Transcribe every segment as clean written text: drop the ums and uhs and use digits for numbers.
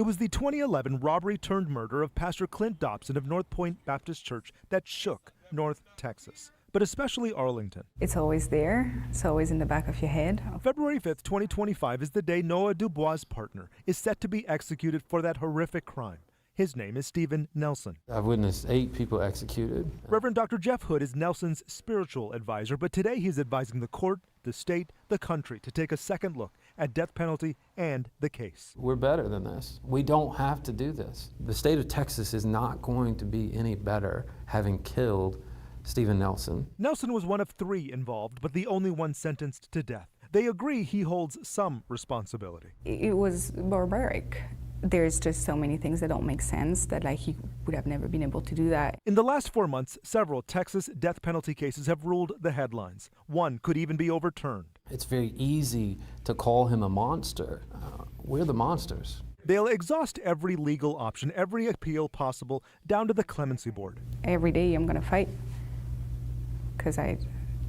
It was the 2011 robbery-turned-murder of Pastor Clint Dobson of North Point Baptist Church that shook North Texas, but especially Arlington. It's always there. It's always in the back of your head. February 5th, 2025 is the day Noah Dubois' partner is set to be executed for that horrific crime. His name is Steven Nelson. I've witnessed 8 people executed. Reverend Dr. Jeff Hood is Nelson's spiritual advisor, but today he's advising the court, the state, the country to take a second look at death penalty and the case. We're better than this. We don't have to do this. The state of Texas is not going to be any better having killed Steven Nelson. Nelson was one of 3 involved, but the only one sentenced to death. They agree he holds some responsibility. It was barbaric. There's just so many things that don't make sense that he would have never been able to do that. In the last 4 months, several Texas death penalty cases have ruled the headlines. One could even be overturned. It's very easy to call him a monster. We're the monsters. They'll exhaust every legal option, every appeal possible, down to the clemency board. Every day I'm going to fight because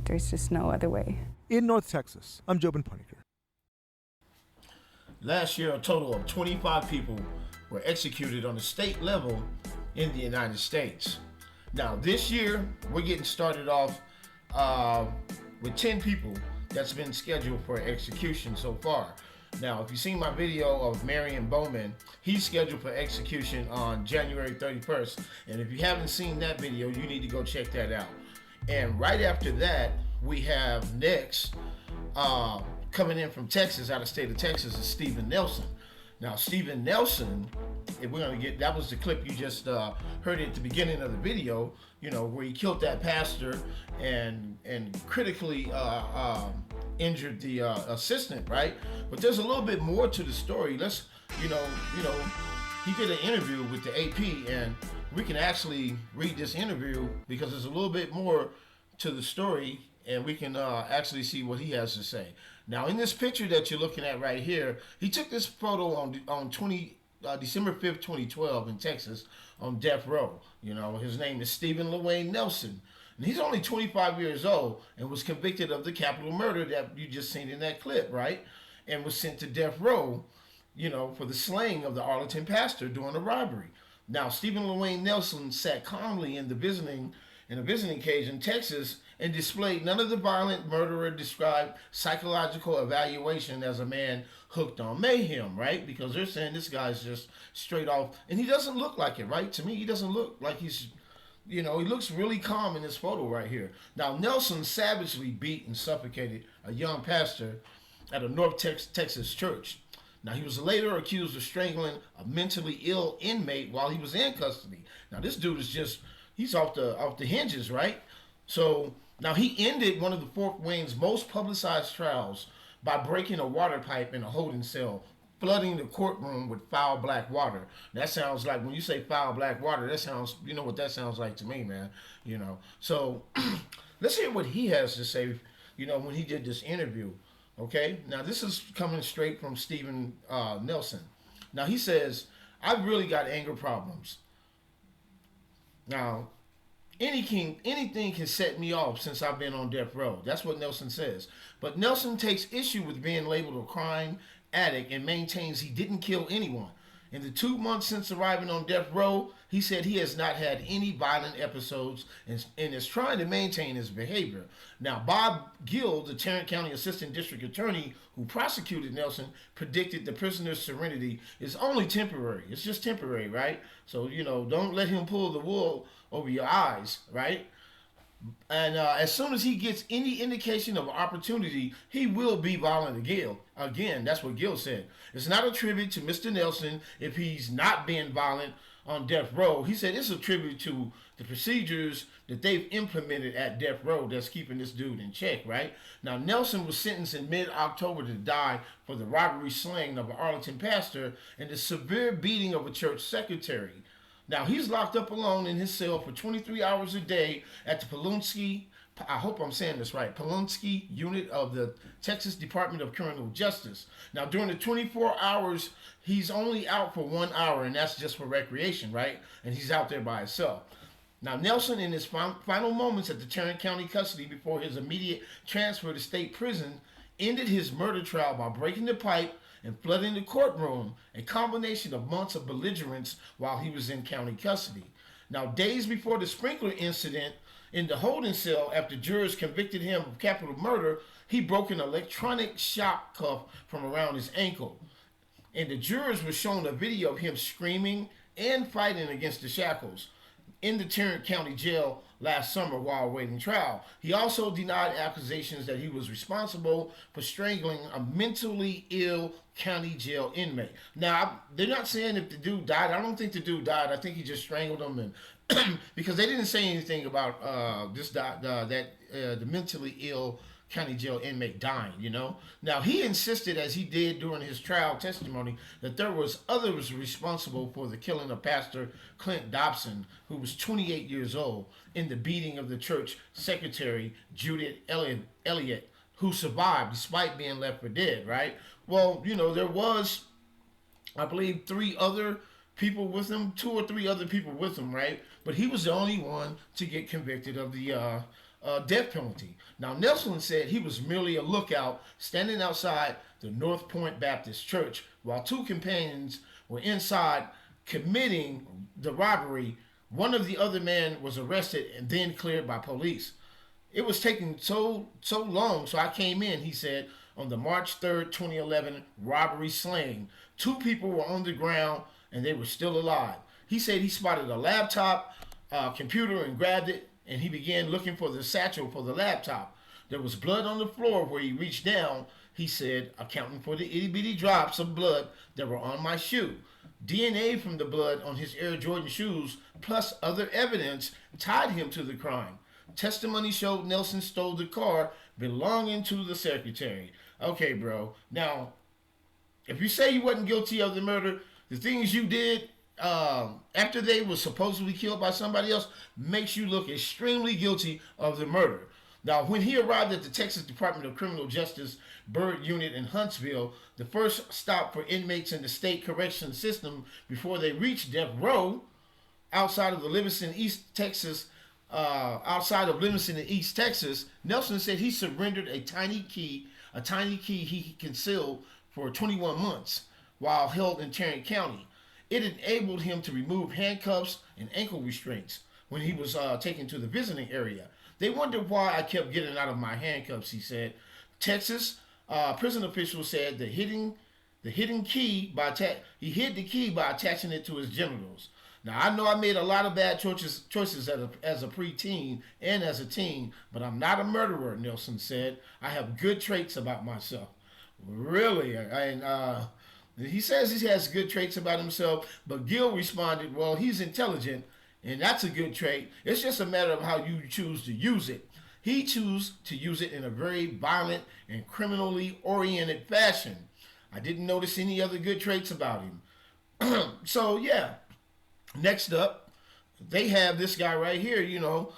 there's just no other way. In North Texas, I'm Jobin Puniker. Last year, a total of 25 people were executed on the state level in the United States. Now, this year, we're getting started off with 10 people that's been scheduled for execution so far. Now, if you've seen my video of Marion Bowman, he's scheduled for execution on January 31st. And if you haven't seen that video, you need to go check that out. And right after that, we have next, coming in from Texas, out of state of Texas, is Steven Nelson. Now, Steven Nelson, if we're gonna get, that was the clip you just heard at the beginning of the video, where he killed that pastor and critically injured the assistant, right? But there's a little bit more to the story. Let's, he did an interview with the AP, and we can actually read this interview because there's a little bit more to the story, and we can actually see what he has to say. Now, in this picture that you're looking at right here, he took this photo on December 5th, 2012 in Texas on death row. His name is Steven Lewayne Nelson. And he's only 25 years old and was convicted of the capital murder that you just seen in that clip, right? And was sent to death row, for the slaying of the Arlington pastor during a robbery. Now, Steven Lewayne Nelson sat calmly in a visiting cage in Texas and displayed none of the violent murderer described psychological evaluation as a man hooked on mayhem, right? Because they're saying this guy's just straight off, and he doesn't look like it, right? To me, he doesn't look like he's, he looks really calm in this photo right here. Now, Nelson savagely beat and suffocated a young pastor at a North Texas church. Now, he was later accused of strangling a mentally ill inmate while he was in custody. Now, this dude is just, he's off the hinges, right? So now he ended one of the Fort Wayne's most publicized trials by breaking a water pipe in a holding cell, flooding the courtroom with foul black water. That sounds like, when you say foul black water, that sounds, you know what that sounds like to me, man. So let's hear what he has to say, when he did this interview. Okay, now this is coming straight from Steven Nelson. Now he says, "I've really got anger problems. Now, anything can set me off since I've been on death row." That's what Nelson says. But Nelson takes issue with being labeled a crime addict and maintains he didn't kill anyone. In the 2 months since arriving on death row, he said he has not had any violent episodes and is trying to maintain his behavior. Now, Bob Gill, the Tarrant County Assistant District Attorney who prosecuted Nelson, predicted the prisoner's serenity is only temporary. It's just temporary, right? So, don't let him pull the wool over your eyes, right? And as soon as he gets any indication of opportunity, he will be violent again. That's what Gill said. It's not a tribute to Mr. Nelson if he's not being violent on death row. He said it's a tribute to the procedures that they've implemented at death row that's keeping this dude in check, right? Now, Nelson was sentenced in mid-October to die for the robbery slaying of an Arlington pastor and the severe beating of a church secretary. Now, he's locked up alone in his cell for 23 hours a day at the Palunsky, I hope I'm saying this right, Palunsky unit of the Texas Department of Criminal Justice. Now, during the 24 hours, he's only out for 1 hour, and that's just for recreation, right? And he's out there by himself. Now, Nelson, in his final moments at the Tarrant County custody before his immediate transfer to state prison, ended his murder trial by breaking the pipe and flooding the courtroom, a combination of months of belligerence while he was in county custody. Now, days before the sprinkler incident in the holding cell, after jurors convicted him of capital murder, he broke an electronic shock cuff from around his ankle. And the jurors were shown a video of him screaming and fighting against the shackles in the Tarrant County Jail last summer while awaiting trial. He also denied accusations that he was responsible for strangling a mentally ill county jail inmate. Now, they're not saying if the dude died. I don't think the dude died. I think he just strangled him, and because they didn't say anything about the mentally ill county jail inmate dying, you know. Now, he insisted, as he did during his trial testimony, that there was others responsible for the killing of Pastor Clint Dobson, who was 28 years old, in the beating of the church secretary, Judith Elliott, who survived despite being left for dead, right? Well, you know, there was, I believe, 2 or 3 other people with him, right? But he was the only one to get convicted of the death penalty. Now, Nelson said he was merely a lookout standing outside the North Point Baptist Church while 2 companions were inside committing the robbery. One of the other men was arrested and then cleared by police. It was taking so long, so I came in, he said, on the March 3rd, 2011 robbery slaying. 2 people were on the ground and they were still alive. He said he spotted a laptop, computer, and grabbed it, and he began looking for the satchel for the laptop. There was blood on the floor where he reached down, he said, accounting for the itty-bitty drops of blood that were on my shoe. DNA from the blood on his Air Jordan shoes, plus other evidence, tied him to the crime. Testimony showed Nelson stole the car belonging to the secretary. Okay, bro. Now, if you say you wasn't guilty of the murder, the things you did after they were supposedly killed by somebody else makes you look extremely guilty of the murder. Now, when he arrived at the Texas Department of Criminal Justice Byrd Unit in Huntsville, the first stop for inmates in the state correction system before they reached death row, outside of Livingston, East Texas, Nelson said he surrendered a tiny key he concealed for 21 months while held in Tarrant County. It enabled him to remove handcuffs and ankle restraints when he was taken to the visiting area. They wondered why I kept getting out of my handcuffs, he said. Texas prison officials said he hid the key by attaching it to his genitals. Now, I know I made a lot of bad choices as a preteen and as a teen, but I'm not a murderer, Nelson said. I have good traits about myself. Really? He says he has good traits about himself, but Gill responded, well, he's intelligent, and that's a good trait. It's just a matter of how you choose to use it. He chose to use it in a very violent and criminally oriented fashion. I didn't notice any other good traits about him. So, yeah. Next up, they have this guy right here, you know,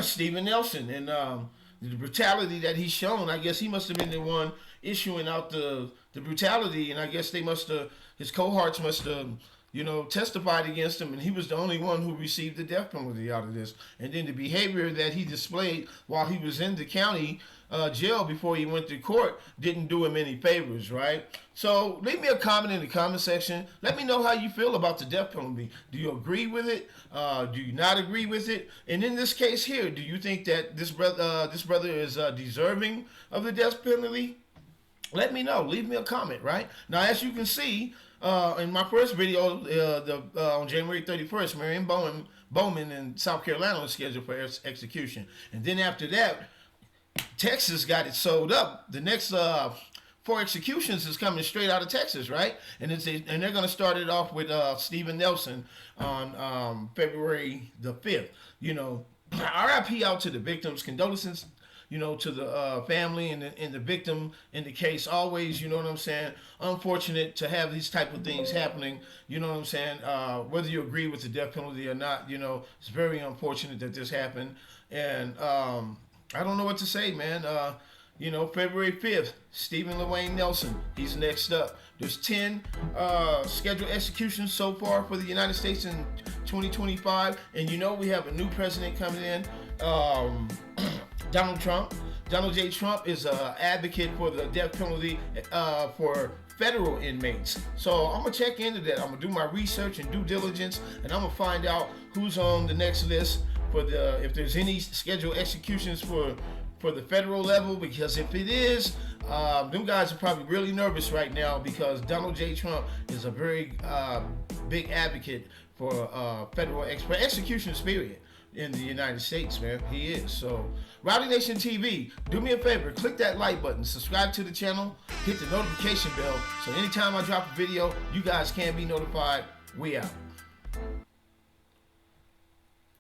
Stephen Nelson, and the brutality that he's shown. I guess he must have been the one issuing out the brutality, and I guess his cohorts must have, you know, testified against him, and he was the only one who received the death penalty out of this. And then the behavior that he displayed while he was in the county jail before he went to court didn't do him any favors, right? So leave me a comment in the comment section. Let me know how you feel about the death penalty. Do you agree with it? Do you not agree with it? And in this case here, do you think that this brother is deserving of the death penalty? Let me know. Leave me a comment, right? Now, as you can see, in my first video, on January 31st, Marion Bowman in South Carolina was scheduled for execution. And then after that, Texas got it sold up. The next 4 executions is coming straight out of Texas, right? And they're going to start it off with Stephen Nelson on February the 5th. You know, RIP out to the victims. Condolences, you know, to the family and the victim in the case. Always, you know what I'm saying, unfortunate to have these type of things happening, you know what I'm saying, whether you agree with the death penalty or not, you know, it's very unfortunate that this happened. And I don't know what to say, man. You know, February 5th, Stephen Lewayne Nelson, he's next up. There's 10 scheduled executions so far for the United States in 2025. And you know, we have a new president coming in, Donald Trump. Donald J. Trump is an advocate for the death penalty for federal inmates. So I'm gonna check into that. I'm gonna do my research and due diligence, and I'm gonna find out who's on the next list for if there's any scheduled executions for the federal level, because if it is, them guys are probably really nervous right now, because Donald J. Trump is a very big advocate for federal executions, period, in the United States, man. He is. So, Rowdy Nation TV, do me a favor, click that like button, subscribe to the channel, hit the notification bell, so anytime I drop a video, you guys can be notified. We out.